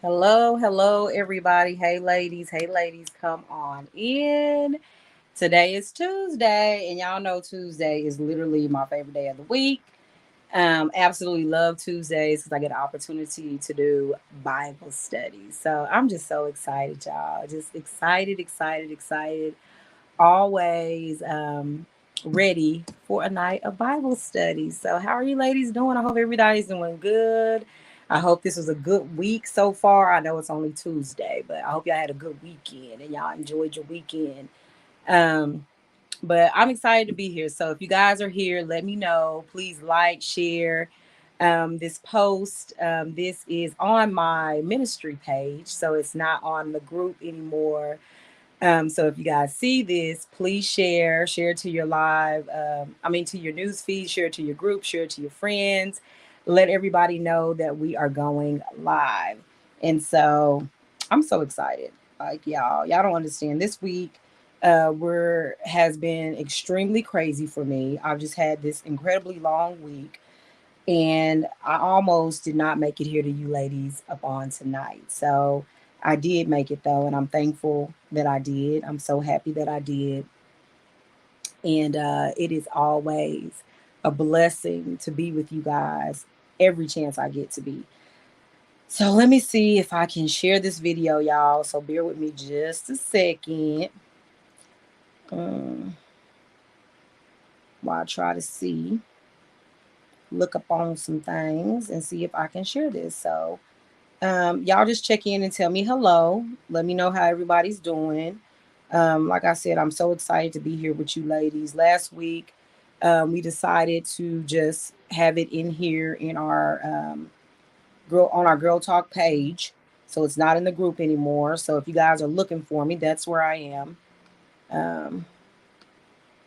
Hello, everybody. Hey, ladies, come on in. Today is Tuesday, and y'all know Tuesday is literally my favorite day of the week. Absolutely love Tuesdays because I get an opportunity to do Bible studies. So I'm just so excited, y'all. Just excited. Always ready for a night of Bible study. So, how are you ladies doing? I hope everybody's doing good. I hope this was a good week so far. I know it's only Tuesday, but I hope y'all had a good weekend and y'all enjoyed your weekend. Um, but I'm excited to be here. So, if you guys are here, let me know. Please like, share this post. This is on my ministry page, so it's not on the group anymore. So if you guys see this, please share it to your to your news feed, share it to your group, share it to your friends. Let everybody know that we are going live. And so I'm so excited. Like y'all don't understand. This week were has been extremely crazy for me. I've just had this incredibly long week and I almost did not make it here to you ladies up on tonight. So I did make it though, and I'm thankful that I did. I'm so happy that I did. And it is always a blessing to be with you guys every chance I get to be. So let me see if I can share this video, y'all. So bear with me just a second um, while I try to look up on some things and see if I can share this. So y'all just check in and tell me hello. Let me know how everybody's doing. Like I said, I'm so excited to be here with you ladies. Last week, we decided to just have it in here in our girl talk page, so it's not in the group anymore. So if you guys are looking for me, that's where I am. Um,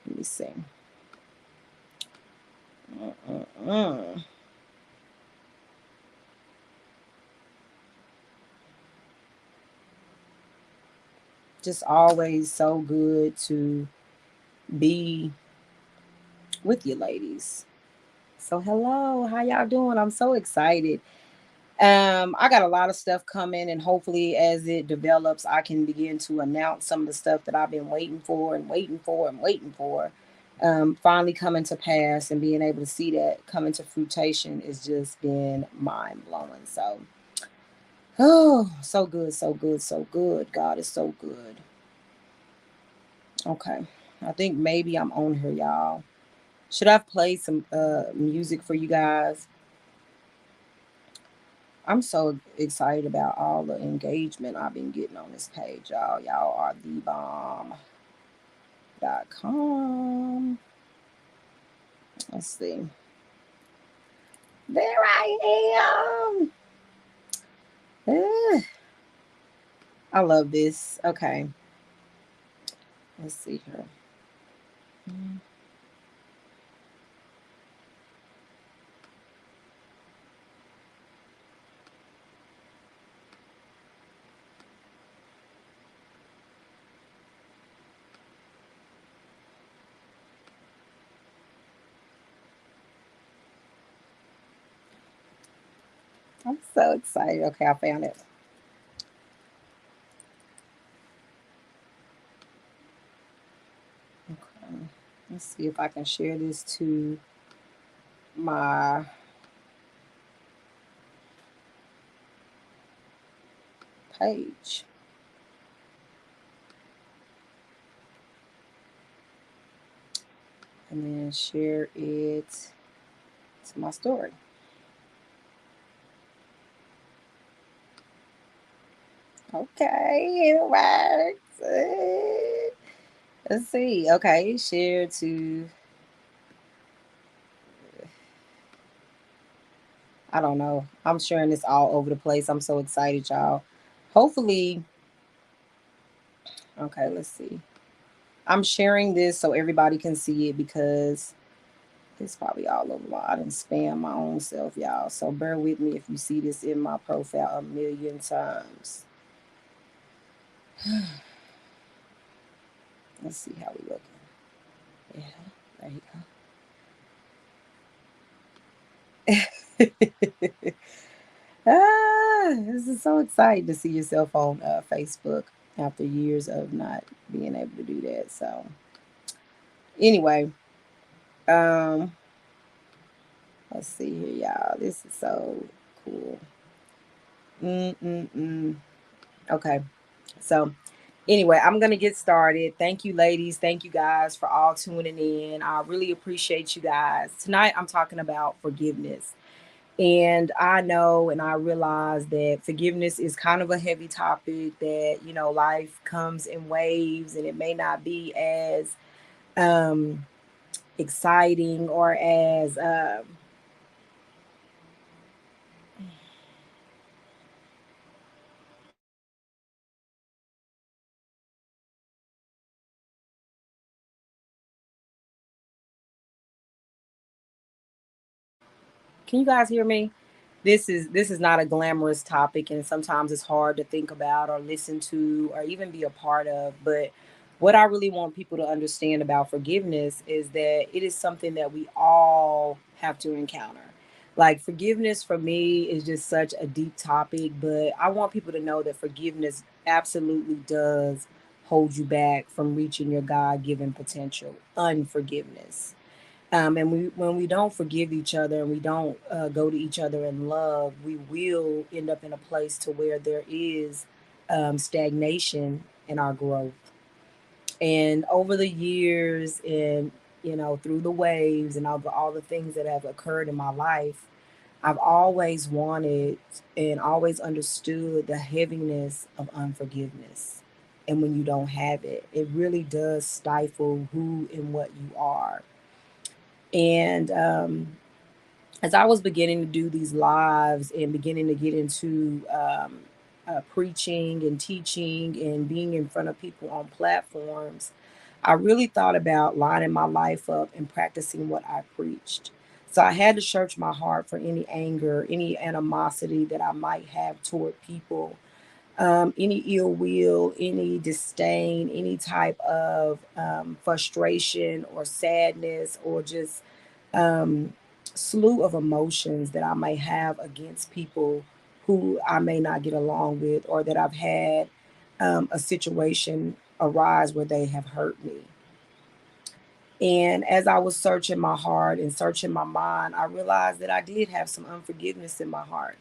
Let me see. Mm-mm-mm. Just always so good to be with you ladies. So hello, how y'all doing? I'm so excited. I got a lot of stuff coming, and hopefully, as it develops, I can begin to announce some of the stuff that I've been waiting for. Finally coming to pass and being able to see that coming to fruition has just been mind blowing. So, oh, so good, so good, so good. God is so good. Okay, I think maybe I'm on here, y'all. Should I play some music for you guys? I'm so excited about all the engagement I've been getting on this page, y'all. Y'all are the bomb.com. Let's see. There I am. Ugh, I love this. Okay. Let's see here. Mm, I'm so excited. Okay, I found it. Okay. Let's see if I can share this to my page. And then share it to my story. Okay, it works. Let's see. Okay, share to, I don't know. I'm sharing this all over the place. I'm so excited, y'all. Hopefully, okay, let's see. I'm sharing this so everybody can see it because it's probably all over my. I didn't spam my own self, y'all. So bear with me if you see this in my profile a million times. Let's see how we looking. Yeah, there you go. Ah, This is so exciting to see yourself on Facebook after years of not being able to do that. So, anyway, um, let's see here, y'all. This is so cool. Mm-mm-mm. Okay, so anyway, I'm gonna get started. Thank you, ladies. Thank you guys for all tuning in. I really appreciate you guys. Tonight, I'm talking about forgiveness. And I know and I realize that forgiveness is kind of a heavy topic, that, life comes in waves and it may not be as um, exciting or as. Can you guys hear me? This is not a glamorous topic, and sometimes it's hard to think about or listen to or even be a part of. But what I really want people to understand about forgiveness is that it is something that we all have to encounter. Like, forgiveness for me is just such a deep topic, but I want people to know that forgiveness absolutely does hold you back from reaching your God-given potential. Unforgiveness. And when we don't forgive each other and we don't go to each other in love, we will end up in a place to where there is stagnation in our growth. And over the years, and through the waves and all the things that have occurred in my life, I've always wanted and always understood the heaviness of unforgiveness. And when you don't have it, it really does stifle who and what you are. And as I was beginning to do these lives and beginning to get into preaching and teaching and being in front of people on platforms, I really thought about lining my life up and practicing what I preached. So I had to search my heart for any anger, any animosity that I might have toward people, any ill will, any disdain, any type of frustration or sadness, or just um, slew of emotions that I may have against people who I may not get along with, or that I've had a situation arise where they have hurt me. And as I was searching my heart and searching my mind, I realized that I did have some unforgiveness in my heart.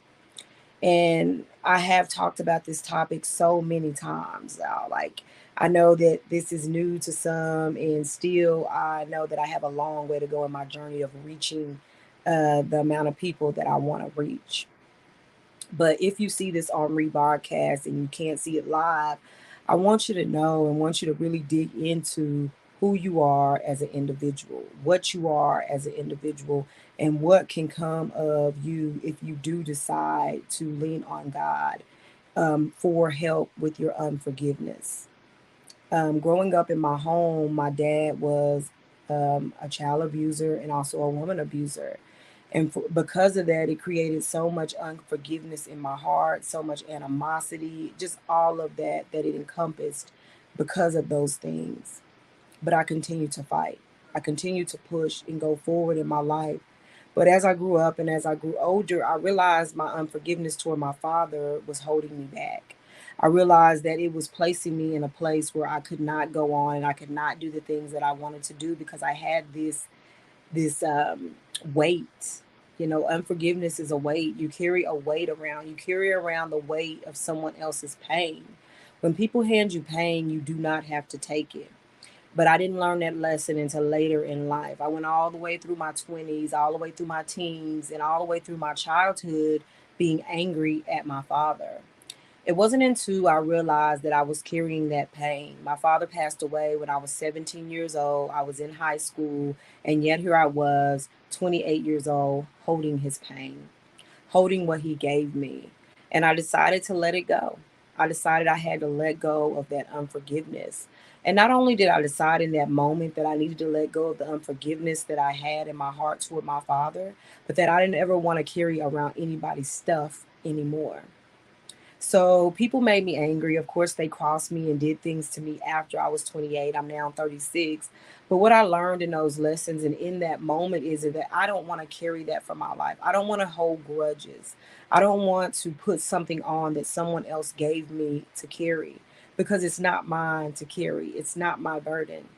And I have talked about this topic so many times now. Like, I know that this is new to some, and still, I know that I have a long way to go in my journey of reaching the amount of people that I want to reach. But if you see this on rebroadcast and you can't see it live, I want you to know and want you to really dig into who you are as an individual, what you are as an individual, and what can come of you if you do decide to lean on God for help with your unforgiveness. Growing up in my home, my dad was a child abuser and also a woman abuser. And because of that, it created so much unforgiveness in my heart, so much animosity, just all of that that it encompassed because of those things. But I continued to fight. I continued to push and go forward in my life. But as I grew up and as I grew older, I realized my unforgiveness toward my father was holding me back. I realized that it was placing me in a place where I could not go on and I could not do the things that I wanted to do because I had this weight. Unforgiveness is a weight. You carry a weight around. You carry around the weight of someone else's pain. When people hand you pain, you do not have to take it. But I didn't learn that lesson until later in life. I went all the way through my 20s, all the way through my teens, and all the way through my childhood being angry at my father. It wasn't until I realized that I was carrying that pain. My father passed away when I was 17 years old. I was in high school, and yet here I was, 28 years old, holding his pain, holding what he gave me. And I decided to let it go. I decided I had to let go of that unforgiveness. And not only did I decide in that moment that I needed to let go of the unforgiveness that I had in my heart toward my father, but that I didn't ever want to carry around anybody's stuff anymore. So people made me angry. Of course, they crossed me and did things to me after I was 28. I'm now 36. But what I learned in those lessons and in that moment is that I don't want to carry that for my life. I don't want to hold grudges. I don't want to put something on that someone else gave me to carry because it's not mine to carry. It's not my burden.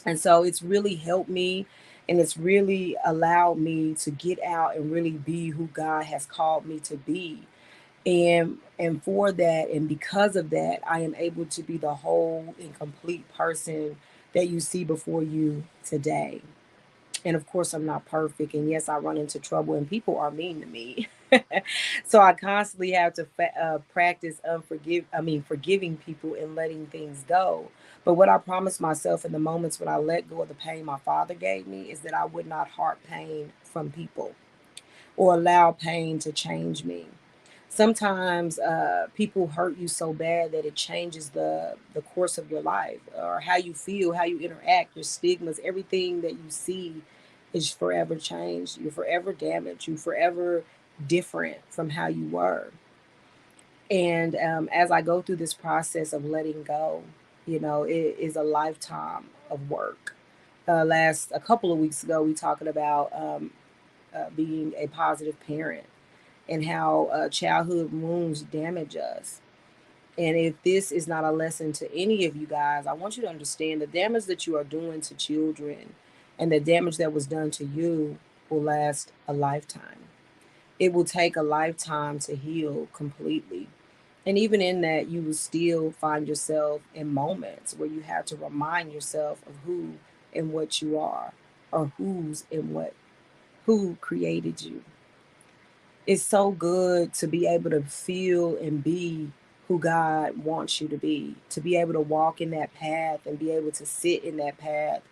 And so it's really helped me, and it's really allowed me to get out and really be who God has called me to be. And for that and because of that, I am able to be the whole and complete person that you see before you today. And of course, I'm not perfect, and yes, I run into trouble and people are mean to me. So I constantly have to practice forgiving people and letting things go. But what I promised myself in the moments when I let go of the pain my father gave me is that I would not heart pain from people or allow pain to change me. Sometimes people hurt you so bad that it changes the course of your life or how you feel, how you interact, your stigmas, everything that you see is forever changed. You're forever damaged. You're forever different from how you were. And as I go through this process of letting go, it is a lifetime of work. Last a couple of weeks ago, we talking about being a positive parent and how childhood wounds damage us. And if this is not a lesson to any of you guys, I want you to understand the damage that you are doing to children and the damage that was done to you will last a lifetime. It will take a lifetime to heal completely. And even in that, you will still find yourself in moments where you have to remind yourself of who and what you are, or who's and what, who created you. It's so good to be able to feel and be who God wants you to be able to walk in that path and be able to sit in that path.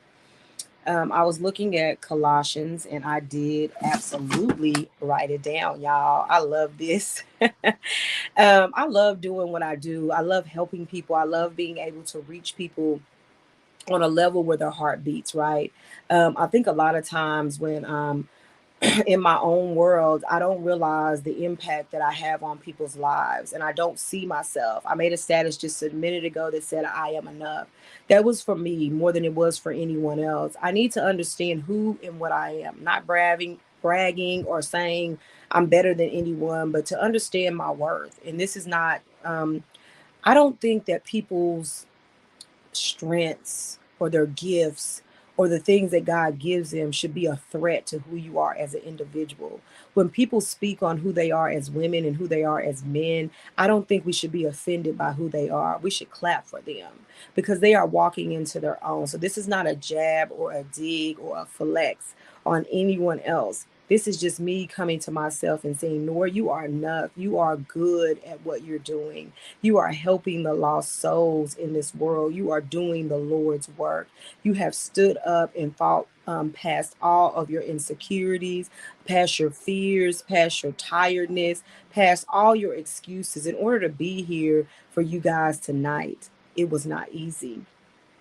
I was looking at Colossians and I did absolutely write it down, y'all. I love this. I love doing what I do. I love helping people. I love being able to reach people on a level where their heart beats, right? I think a lot of times when in my own world, I don't realize the impact that I have on people's lives, and I don't see myself. I made a status just a minute ago that said, I am enough. That was for me more than it was for anyone else. I need to understand who and what I am, not bragging or saying I'm better than anyone, but to understand my worth. And this is not, I don't think that people's strengths or their gifts or the things that God gives them should be a threat to who you are as an individual. When people speak on who they are as women and who they are as men, I don't think we should be offended by who they are. We should clap for them because they are walking into their own. So this is not a jab or a dig or a flex on anyone else. This is just me coming to myself and saying, Nora, you are enough. You are good at what you're doing. You are helping the lost souls in this world. You are doing the Lord's work. You have stood up and fought past all of your insecurities, past your fears, past your tiredness, past all your excuses in order to be here for you guys tonight. It was not easy.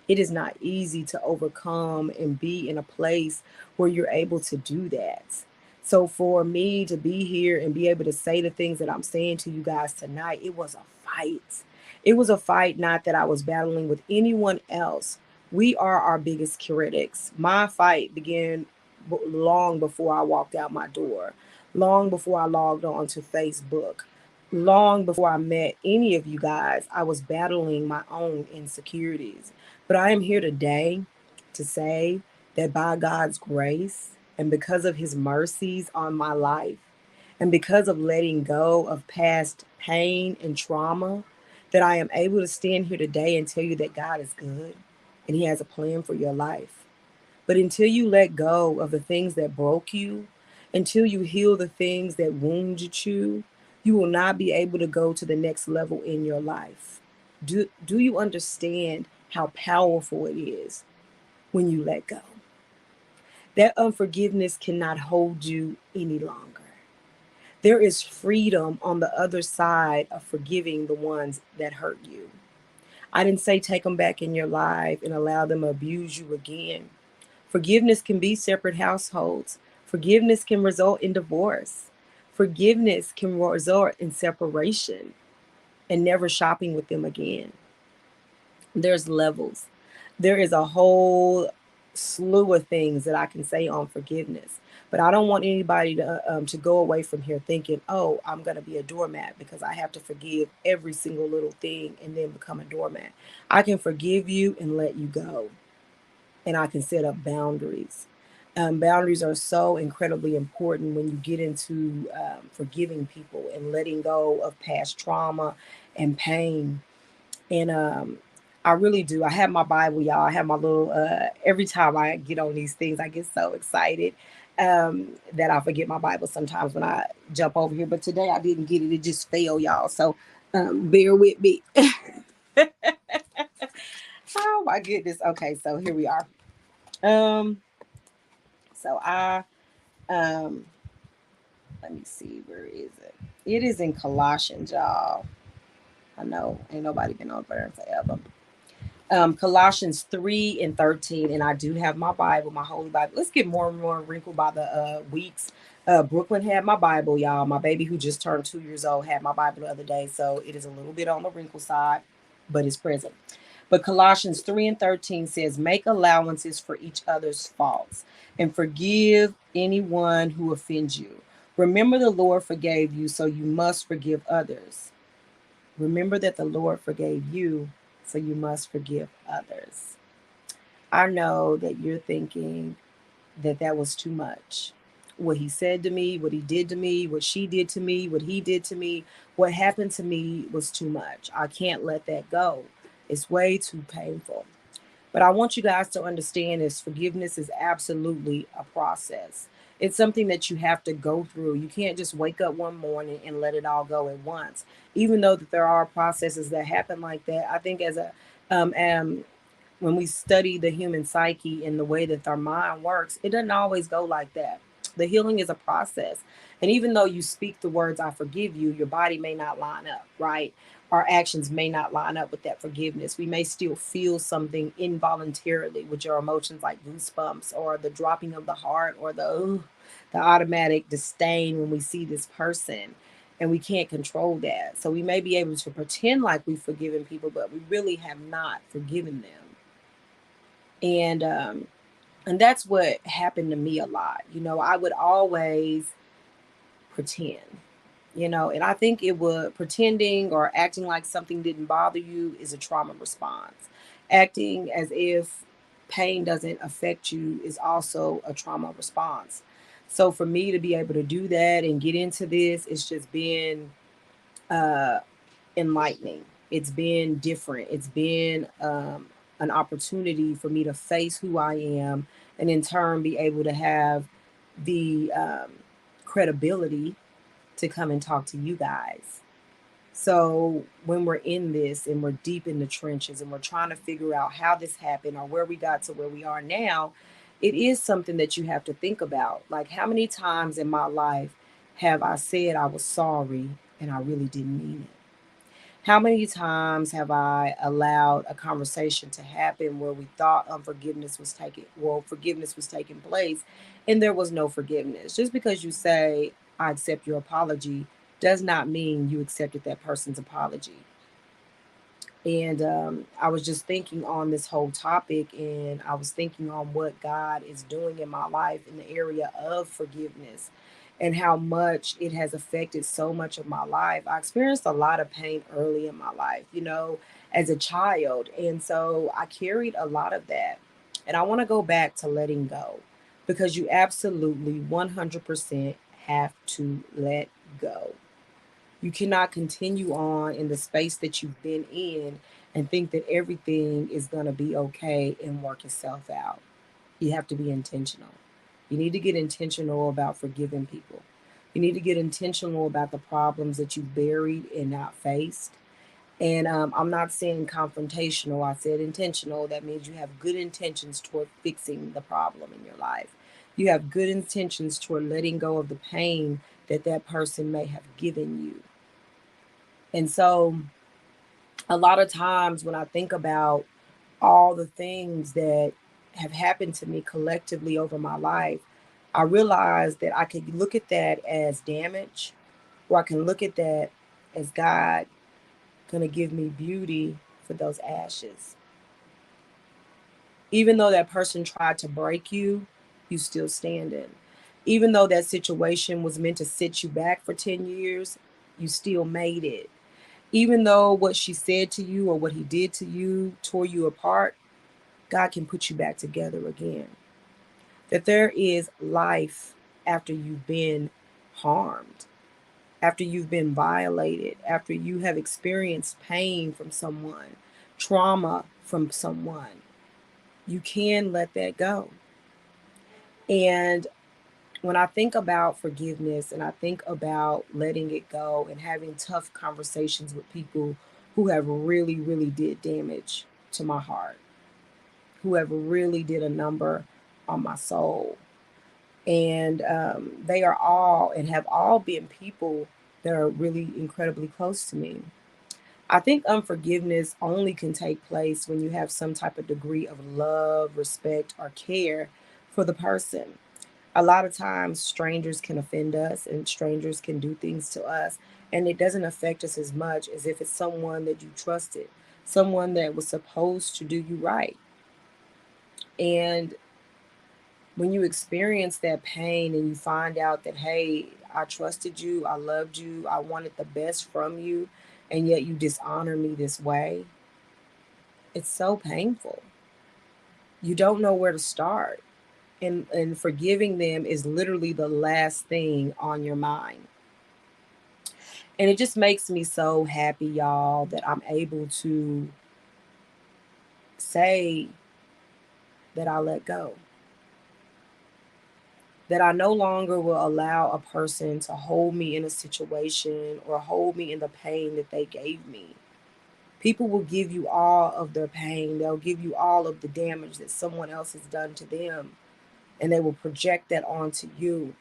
It is not easy to overcome and be in a place where you're able to do that. So for me to be here and be able to say the things that I'm saying to you guys tonight, it was a fight. It was a fight, not that I was battling with anyone else. We are our biggest critics. My fight began long before I walked out my door, long before I logged on to Facebook, long before I met any of you guys. I was battling my own insecurities. But I am here today to say that by God's grace and because of his mercies on my life and because of letting go of past pain and trauma, that I am able to stand here today and tell you that God is good and he has a plan for your life. But until you let go of the things that broke you, until you heal the things that wounded you, you will not be able to go to the next level in your life. Do you understand how powerful it is when you let go? That unforgiveness cannot hold you any longer. There is freedom on the other side of forgiving the ones that hurt you. I didn't say take them back in your life and allow them to abuse you again. Forgiveness can be separate households. Forgiveness can result in divorce. Forgiveness can result in separation. and never shopping with them again. There's levels. There is a whole slew of things that I can say on forgiveness. But I don't want anybody to go away from here thinking, oh, I'm going to be a doormat because I have to forgive every single little thing and then become a doormat. I can forgive you and let you go, and I can set up boundaries. Boundaries are so incredibly important when you get into forgiving people and letting go of past trauma and pain. And I really do. I have my Bible, y'all. I have my little, every time I get on these things, I get so excited that I forget my Bible sometimes when I jump over here. But today I didn't get it. It just fell, y'all. So bear with me. Oh my goodness. Okay, so here we are. Um, so I um let me see, where is it? It is in Colossians, y'all. I know ain't nobody been on there forever. Colossians 3 and 13, and I do have my Bible, my Holy Bible. Let's get more and more wrinkled by the weeks. Brooklyn had my Bible, y'all. My baby who just turned 2 years old had my Bible the other day, so it is a little bit on the wrinkle side, but it's present. But Colossians 3 and 13 says, make allowances for each other's faults and forgive anyone who offends you. Remember, the Lord forgave you, so you must forgive others. Remember that the Lord forgave you, so you must forgive others. I know that you're thinking that that was too much. What he said to me, what he did to me, what she did to me, what he did to me, what happened to me was too much. I can't let that go. It's way too painful. But I want you guys to understand is forgiveness is absolutely a process. It's something that you have to go through. You can't just wake up one morning and let it all go at once. Even though that there are processes that happen like that, I think as a when we study the human psyche and the way that our mind works, it doesn't always go like that. The healing is a process. And even though you speak the words, I forgive you, your body may not line up, right? Our actions may not line up with that forgiveness. We may still feel something involuntarily with your emotions, like goosebumps or the dropping of the heart or the automatic disdain when we see this person. And we can't control that. So we may be able to pretend like we've forgiven people, but we really have not forgiven them. And that's what happened to me a lot. I would always pretend, and I think it would pretending or acting like something didn't bother you is a trauma response. Acting as if pain doesn't affect you is also a trauma response. So for me to be able to do that and get into this, it's just been uh enlightening. It's been different. It's been an opportunity for me to face who I am, and in turn be able to have the credibility to come and talk to you guys. So when we're in this and we're deep in the trenches and we're trying to figure out how this happened or where we got to where we are now, it is something that you have to think about. Like, how many times in my life have I said I was sorry and I really didn't mean it? How many times have I allowed a conversation to happen where we thought forgiveness was taking place, and there was no forgiveness? Just because you say, I accept your apology, does not mean you accepted that person's apology. And I was just thinking on this whole topic, and I was thinking on what God is doing in my life in the area of forgiveness and how much it has affected so much of my life. I experienced a lot of pain early in my life, as a child. And so I carried a lot of that. And I want to go back to letting go, because you absolutely 100% have to let go. You cannot continue on in the space that you've been in and think that everything is going to be okay and work itself out. You have to be intentional. You need to get intentional about forgiving people. You need to get intentional about the problems that you've buried and not faced. And I'm not saying confrontational, I said intentional. That means you have good intentions toward fixing the problem in your life. You have good intentions toward letting go of the pain that that person may have given you. And so, a lot of times when I think about all the things that have happened to me collectively over my life, I realize that I can look at that as damage, or I can look at that as God going to give me beauty for those ashes. Even though that person tried to break you still standing. Even though that situation was meant to sit you back for 10 years, you still made it. Even though what she said to you or what he did to you tore you apart, God can put you back together again. That there is life after you've been harmed, after you've been violated, after you have experienced pain from someone, trauma from someone. You can let that go. And when I think about forgiveness and I think about letting it go and having tough conversations with people who have really, really did damage to my heart, who have really did a number on my soul. And they are all and have all been people that are really incredibly close to me. I think unforgiveness only can take place when you have some type of degree of love, respect, or care for the person. A lot of times, strangers can offend us and strangers can do things to us, and it doesn't affect us as much as if it's someone that you trusted, someone that was supposed to do you right. And when you experience that pain and you find out that, hey, I trusted you, I loved you, I wanted the best from you, and yet you dishonor me this way, it's so painful. You don't know where to start. And forgiving them is literally the last thing on your mind. And it just makes me so happy, y'all, that I'm able to say that I let go, that I no longer will allow a person to hold me in a situation or hold me in the pain that they gave me. People will give you all of their pain, they'll give you all of the damage that someone else has done to them, and they will project that onto you.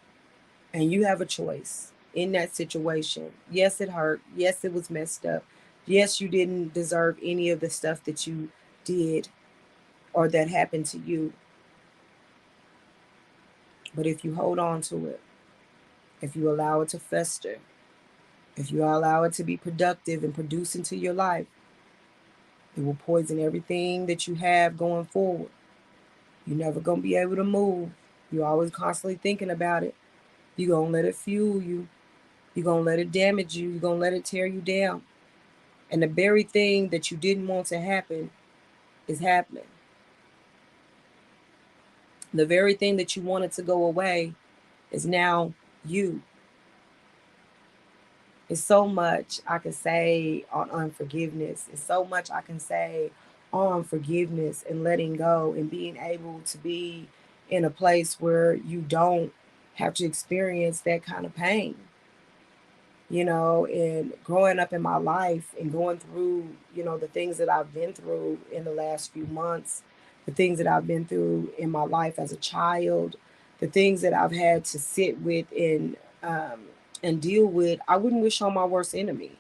And you have a choice in that situation. Yes, it hurt. Yes, it was messed up. Yes, you didn't deserve any of the stuff that you did or that happened to you. But if you hold on to it, if you allow it to fester, if you allow it to be productive and produce into your life, it will poison everything that you have going forward. You're never going to be able to move. You're always constantly thinking about it. You're going to let it fuel you. You're going to let it damage you. You're going to let it tear you down. And the very thing that you didn't want to happen is happening. The very thing that you wanted to go away is now you. It's so much I can say on unforgiveness. It's so much I can say on forgiveness and letting go and being able to be in a place where you don't have to experience that kind of pain. And growing up in my life and going through, the things that I've been through in the last few months, the things that I've been through in my life as a child, the things that I've had to sit with and deal with, I wouldn't wish on my worst enemy.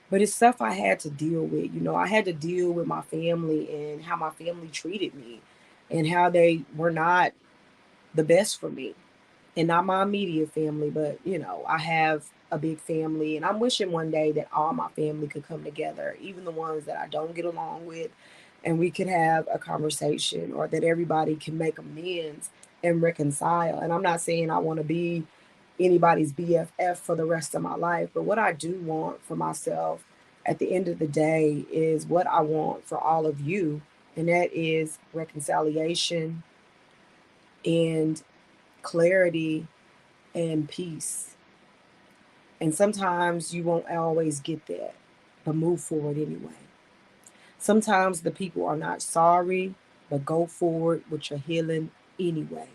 But it's stuff I had to deal with. I had to deal with my family and how my family treated me and how they were not the best for me, and not my immediate family, but I have a big family, and I'm wishing one day that all my family could come together, even the ones that I don't get along with, and we could have a conversation, or that everybody can make amends and reconcile. And I'm not saying I want to be anybody's BFF for the rest of my life, but what I do want for myself at the end of the day is what I want for all of you, and that is reconciliation and clarity and peace. And sometimes you won't always get that, but move forward anyway. Sometimes the people are not sorry, but go forward with your healing anyway.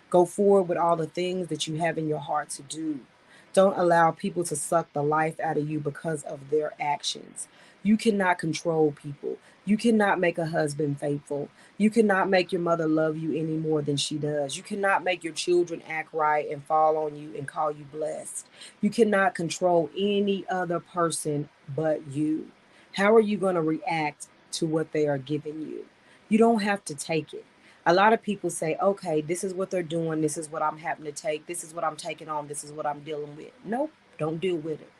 Go forward with all the things that you have in your heart to do. Don't allow people to suck the life out of you because of their actions. You cannot control people. You cannot make a husband faithful. You cannot make your mother love you any more than she does. You cannot make your children act right and fall on you and call you blessed. You cannot control any other person but you. How are you going to react to what they are giving you? You don't have to take it. A lot of people say, okay, this is what they're doing. This is what I'm having to take. This is what I'm taking on. This is what I'm dealing with. Nope, don't deal with it.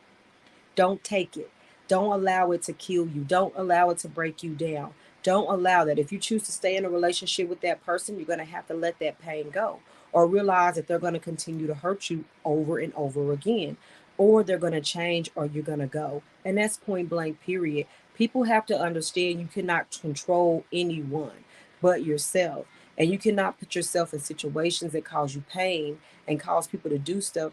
Don't take it. Don't allow it to kill you. Don't allow it to break you down. Don't allow that. If you choose to stay in a relationship with that person, you're going to have to let that pain go, or realize that they're going to continue to hurt you over and over again, or they're going to change, or you're going to go. And that's point blank, period. People have to understand you cannot control anyone but yourself. And you cannot put yourself in situations that cause you pain and cause people to do stuff,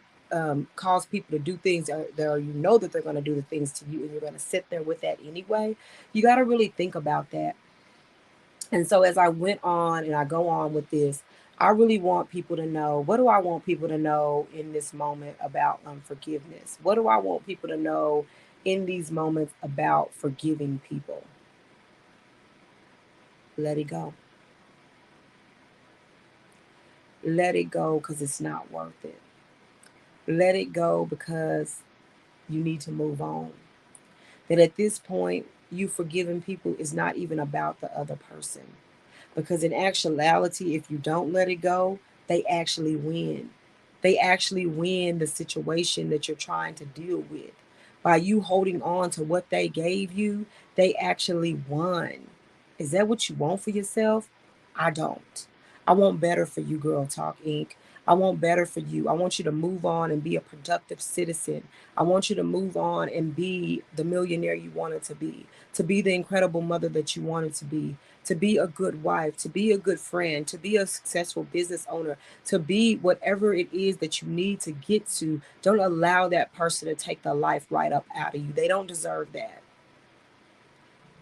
cause people to do things that you know that they're going to do the things to you, and you're going to sit there with that anyway. You got to really think about that. And so as I went on and I go on with this, I really want people to know, what do I want people to know in this moment about forgiveness? What do I want people to know in these moments about forgiving people? Let it go. Let it go because it's not worth it. Let it go because you need to move on. That at this point, you forgiving people is not even about the other person. Because in actuality, if you don't let it go, they actually win. They actually win the situation that you're trying to deal with. By you holding on to what they gave you, they actually won. Is that what you want for yourself? I don't. I want better for you, Girl Talk Inc. I want better for you. I want you to move on and be a productive citizen. I want you to move on and be the millionaire you wanted to be the incredible mother that you wanted to be a good wife, to be a good friend, to be a successful business owner, to be whatever it is that you need to get to. Don't allow that person to take the life right up out of you. They don't deserve that.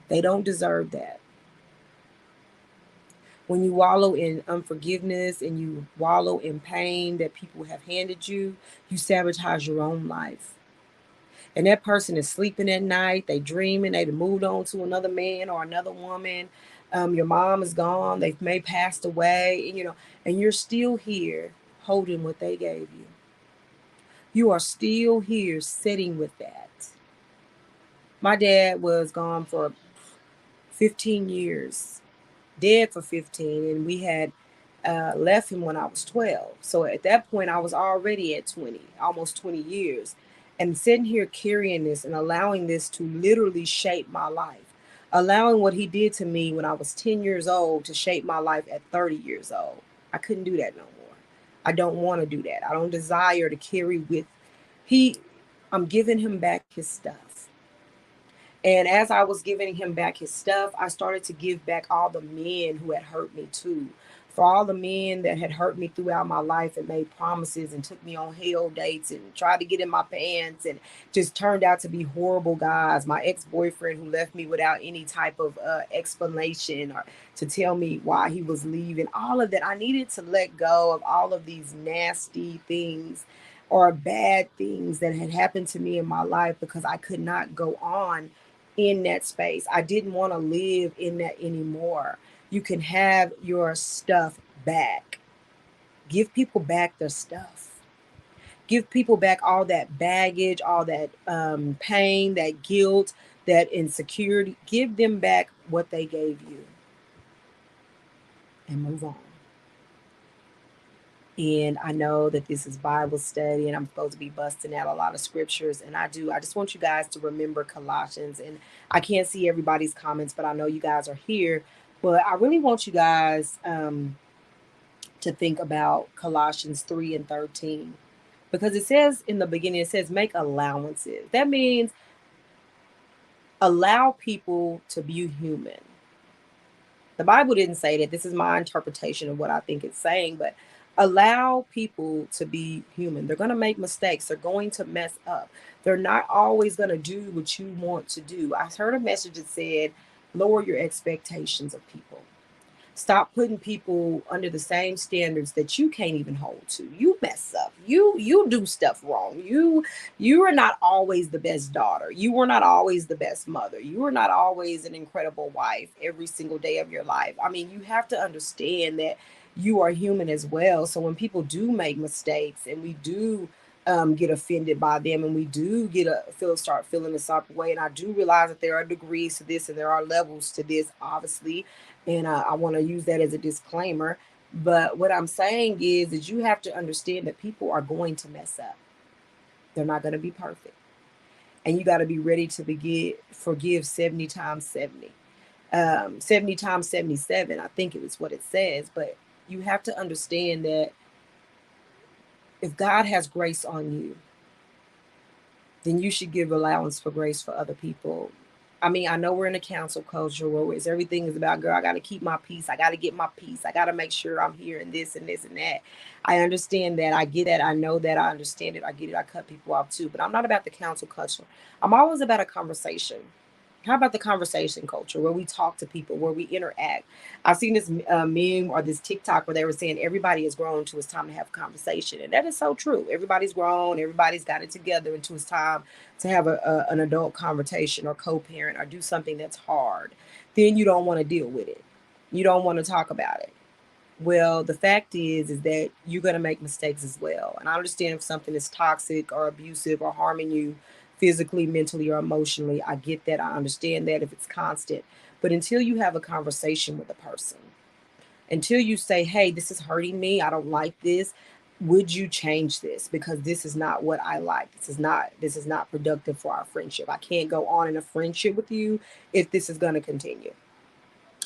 They don't deserve that. When you wallow in unforgiveness and you wallow in pain that people have handed you, you sabotage your own life. And that person is sleeping at night, they dreaming, they've moved on to another man or another woman. Your mom is gone, they've may passed away, and you're still here holding what they gave you. You are still here sitting with that. My dad was gone for 15 years, dead for 15, and we had left him when I was 12. So at that point, I was already at 20, almost 20 years. And sitting here carrying this and allowing this to literally shape my life, allowing what he did to me when I was 10 years old to shape my life at 30 years old. I couldn't do that no more. I don't want to do that. I don't desire to carry with he I'm giving him back his stuff. And as I was giving him back his stuff, I started to give back all the men who had hurt me too. For all the men that had hurt me throughout my life and made promises and took me on hell dates and tried to get in my pants and just turned out to be horrible guys. My ex boyfriend who left me without any type of explanation or to tell me why he was leaving. All of that. I needed to let go of all of these nasty things or bad things that had happened to me in my life because I could not go on in that space. I didn't want to live in that anymore. You can have your stuff back. Give people back their stuff. Give people back all that baggage, all that pain, that guilt, that insecurity. Give them back what they gave you and move on. And I know that this is Bible study and I'm supposed to be busting out a lot of scriptures. And I do. I just want you guys to remember Colossians. And I can't see everybody's comments, but I know you guys are here. But I really want you guys to think about Colossians 3 and 13. Because it says in the beginning, it says make allowances. That means allow people to be human. The Bible didn't say that. This is my interpretation of what I think it's saying, but allow people to be human. They're going to make mistakes. They're going to mess up. They're not always going to do what you want to do. I heard a message that said, lower your expectations of people. Stop putting people under the same standards that you can't even hold to. You mess up. You do stuff wrong. You are not always the best daughter. You were not always the best mother. You are not always an incredible wife every single day of your life. I mean, you have to understand that you are human as well. So when people do make mistakes and we do get offended by them and we do start feeling a type of way, and I do realize that there are degrees to this and there are levels to this, obviously, and I want to use that as a disclaimer. But what I'm saying is you have to understand that people are going to mess up. They're not going to be perfect. and you got to be ready to forgive 70 times 70. 70 times 77, I think it was what it says. But you have to understand that if God has grace on you, then you should give allowance for grace for other people. I mean, I know we're in a council culture where it's everything is about, girl, I got to keep my peace. I got to get my peace. I got to make sure I'm here and this and this and that. I understand that. I get that. I know that. I understand it. I get it. I cut people off too. But I'm not about the council culture. I'm always about a conversation. How about the conversation culture where we talk to people, where we interact? I've seen this meme or this TikTok where they were saying everybody has grown to it's time to have a conversation. And that is so true. Everybody's grown, everybody's got it together into it's time to have an adult conversation or co-parent or do something that's hard. Then you don't want to deal with it. You don't want to talk about it. Well, the fact is that you're going to make mistakes as well. And I understand if something is toxic or abusive or harming you physically, mentally, or emotionally. I get that. I understand that if it's constant. But until you have a conversation with a person, until you say, hey, this is hurting me, I don't like this. Would you change this? Because this is not what I like. This is not productive for our friendship. I can't go on in a friendship with you if this is going to continue.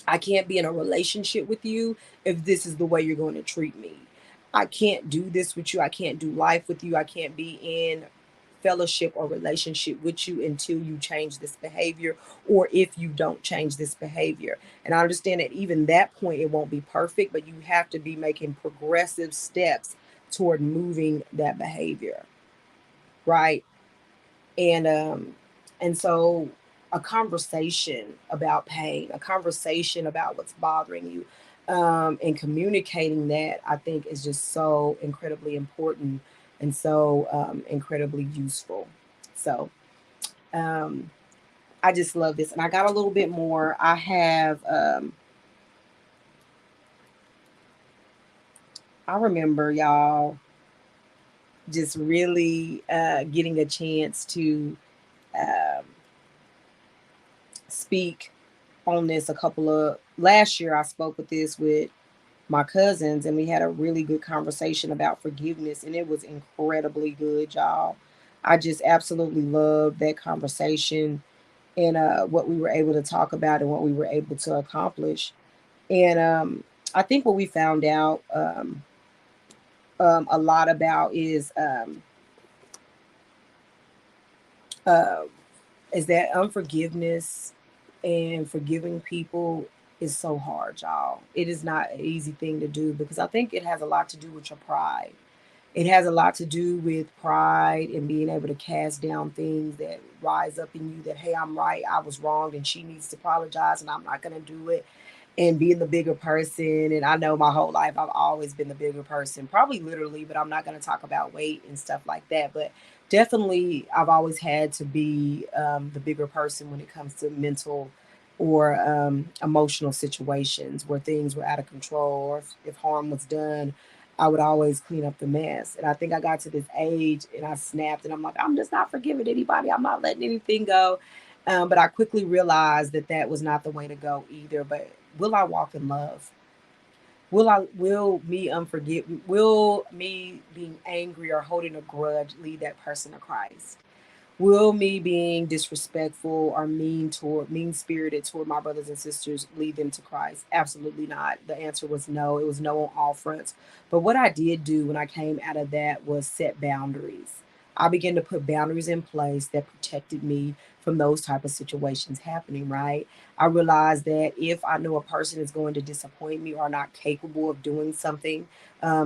I can't be in a relationship with you if this is the way you're going to treat me. I can't do this with you. I can't do life with you. I can't be in fellowship or relationship with you until you change this behavior, or if you don't change this behavior. And I understand that even that point it won't be perfect, but you have to be making progressive steps toward moving that behavior, right? And so a conversation about pain, a conversation about what's bothering you, and communicating that, I think is just so incredibly important and so incredibly useful. So um, I just love this, and I got a little bit more. I remember y'all just really getting a chance to um, speak on this a couple of last year. I spoke with this with my cousins, and we had a really good conversation about forgiveness, and it was incredibly good, y'all. I just absolutely loved that conversation, and what we were able to talk about and what we were able to accomplish. And I think what we found out a lot about uh, is that unforgiveness and forgiving people is so hard, y'all. It is not an easy thing to do because I think it has a lot to do with your pride. It has a lot to do with pride and being able to cast down things that rise up in you that, hey, I'm right, I was wrong, and she needs to apologize, and I'm not going to do it. And being the bigger person. And I know my whole life I've always been the bigger person, probably literally, but I'm not going to talk about weight and stuff like that. But definitely, I've always had to be the bigger person when it comes to mental or emotional situations where things were out of control, or if harm was done. I would always clean up the mess. And I think I got to this age and I snapped and I'm like, I'm just not forgiving anybody. I'm not letting anything go. But I quickly realized that that was not the way to go either. But will I walk in love? Will me being angry or holding a grudge lead that person to Christ? Will me being disrespectful or mean spirited toward my brothers and sisters lead them to Christ? Absolutely not. The answer was no. It was no on all fronts. But what I did do when I came out of that was set boundaries. I began to put boundaries in place that protected me from those type of situations happening, right? I realized that if I know a person is going to disappoint me or not capable of doing something,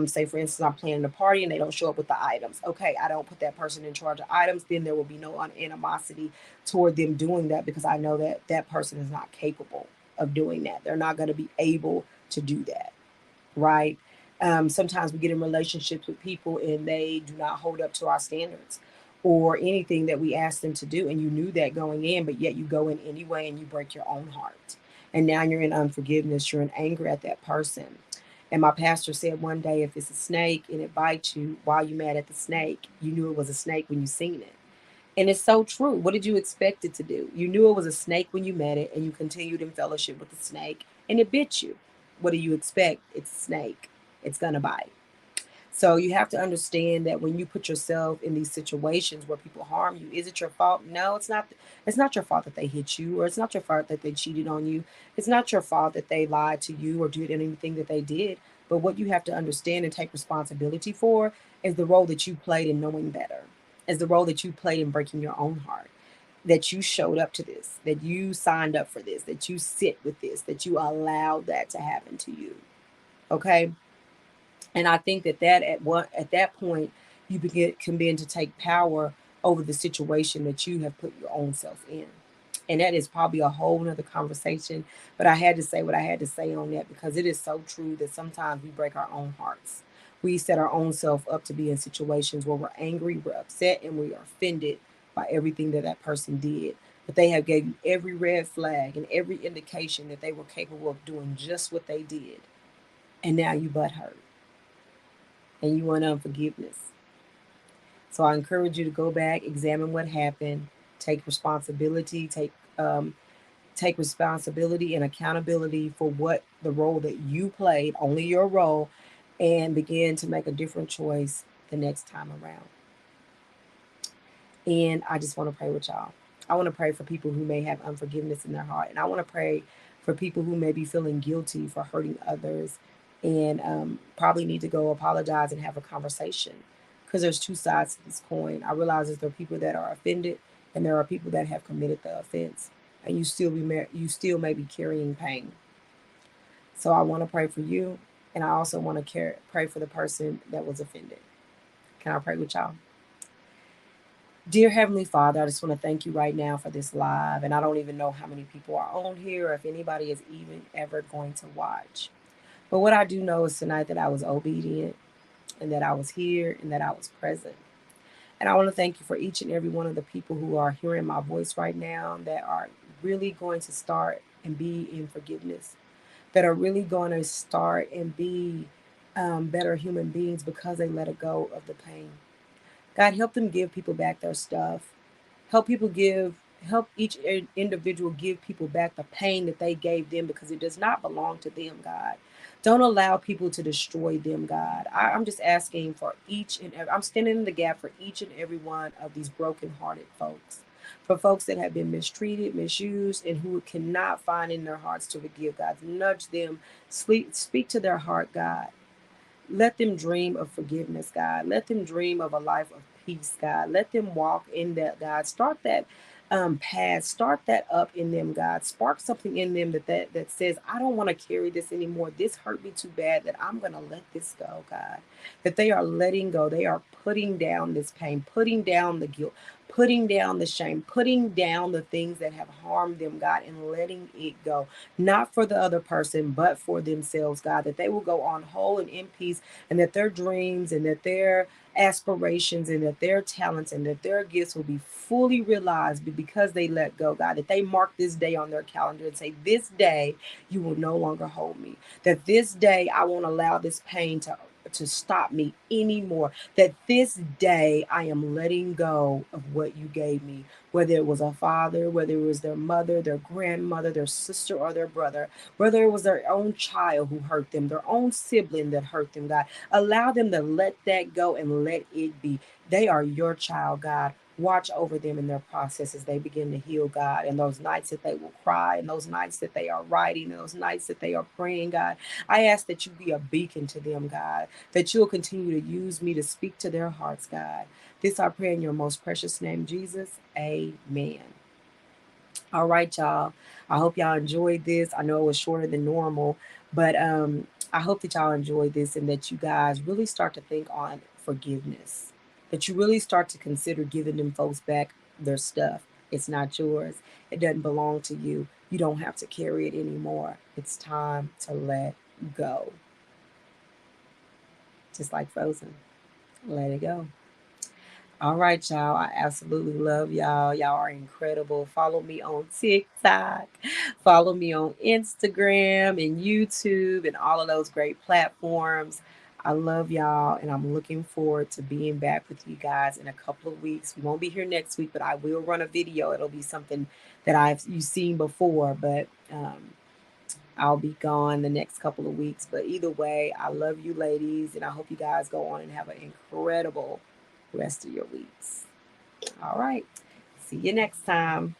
say for instance, I'm planning a party and they don't show up with the items. Okay, I don't put that person in charge of items. Then there will be no animosity toward them doing that because I know that that person is not capable of doing that. They're not going to be able to do that, right? Sometimes we get in relationships with people and they do not hold up to our standards or anything that we ask them to do. And you knew that going in, but yet you go in anyway and you break your own heart. And now you're in unforgiveness, you're in anger at that person. And my pastor said one day, if it's a snake and it bites you, why are you mad at the snake? You knew it was a snake when you seen it. And it's so true. What did you expect it to do? You knew it was a snake when you met it and you continued in fellowship with the snake and it bit you. What do you expect? It's a snake. It's going to bite. So you have to understand that when you put yourself in these situations where people harm you, is it your fault? No, it's not. It's not your fault that they hit you, or it's not your fault that they cheated on you. It's not your fault that they lied to you or did anything that they did. But what you have to understand and take responsibility for is the role that you played in knowing better, is the role that you played in breaking your own heart, that you showed up to this, that you signed up for this, that you sit with this, that you allowed that to happen to you. Okay? And I think that at that point you begin to take power over the situation that you have put your own self in. And that is probably a whole nother conversation. But I had to say what I had to say on that because it is so true that sometimes we break our own hearts. We set our own self up to be in situations where we're angry, we're upset, and we are offended by everything that that person did. But they have gave you every red flag and every indication that they were capable of doing just what they did. And now you butt hurt and you want unforgiveness. So I encourage you to go back, examine what happened, take responsibility, take responsibility and accountability for what the role that you played, only your role, and begin to make a different choice the next time around. And I just want to pray with y'all. I want to pray for people who may have unforgiveness in their heart. And I want to pray for people who may be feeling guilty for hurting others and probably need to go apologize and have a conversation. Because there's two sides to this coin. I realize that there are people that are offended and there are people that have committed the offense. And you still may be carrying pain. So I want to pray for you. And I also want to pray for the person that was offended. Can I pray with y'all? Dear Heavenly Father, I just want to thank you right now for this live. And I don't even know how many people are on here or if anybody is even ever going to watch. But what I do know is tonight that I was obedient and that I was here and that I was present. And I want to thank you for each and every one of the people who are hearing my voice right now that are really going to start and be in forgiveness, that are really going to start and be better human beings because they let it go of the pain. God, help them give people back their stuff. Help people give, help each individual give people back the pain that they gave them because it does not belong to them, God. Don't allow people to destroy them, God. I'm just asking for each and every, I'm standing in the gap for each and every one of these broken-hearted folks. For folks that have been mistreated, misused, and who cannot find in their hearts to forgive, God. Nudge them, speak to their heart, God. Let them dream of forgiveness, God. Let them dream of a life of peace, God. Let them walk in that, God. Start that path. Start that up in them, God. Spark something in them that says, I don't want to carry this anymore. This hurt me too bad that I'm going to let this go, God. That they are letting go. They are putting down this pain, putting down the guilt, putting down the shame, putting down the things that have harmed them, God, and letting it go. Not for the other person, but for themselves, God. That they will go on whole and in peace, and that their dreams and that their aspirations and that their talents and that their gifts will be fully realized because they let go, God. That they mark this day on their calendar and say, this day you will no longer hold me. That this day I won't allow this pain to stop me anymore. That this day I am letting go of what you gave me, whether it was a father, whether it was their mother, their grandmother, their sister, or their brother, whether it was their own child who hurt them, their own sibling that hurt them, God. Allow them to let that go and let it be. They are your child, God. Watch over them in their process as they begin to heal, God. And those nights that they will cry, and those nights that they are writing, and those nights that they are praying, God. I ask that you be a beacon to them, God. That you'll continue to use me to speak to their hearts, God. This I pray in your most precious name, Jesus. Amen. All right, y'all. I hope y'all enjoyed this. I know it was shorter than normal, but I hope that y'all enjoyed this and that you guys really start to think on forgiveness. That you really start to consider giving them folks back their stuff. It's not yours. It doesn't belong to you. You don't have to carry it anymore. It's time to let go. Just like Frozen. Let it go. All right, y'all. I absolutely love y'all. Y'all are incredible. Follow me on TikTok. Follow me on Instagram and YouTube and all of those great platforms. I love y'all, and I'm looking forward to being back with you guys in a couple of weeks. We won't be here next week, but I will run a video. It'll be something that you've seen before, but I'll be gone the next couple of weeks. But either way, I love you ladies, and I hope you guys go on and have an incredible rest of your weeks. All right. See you next time.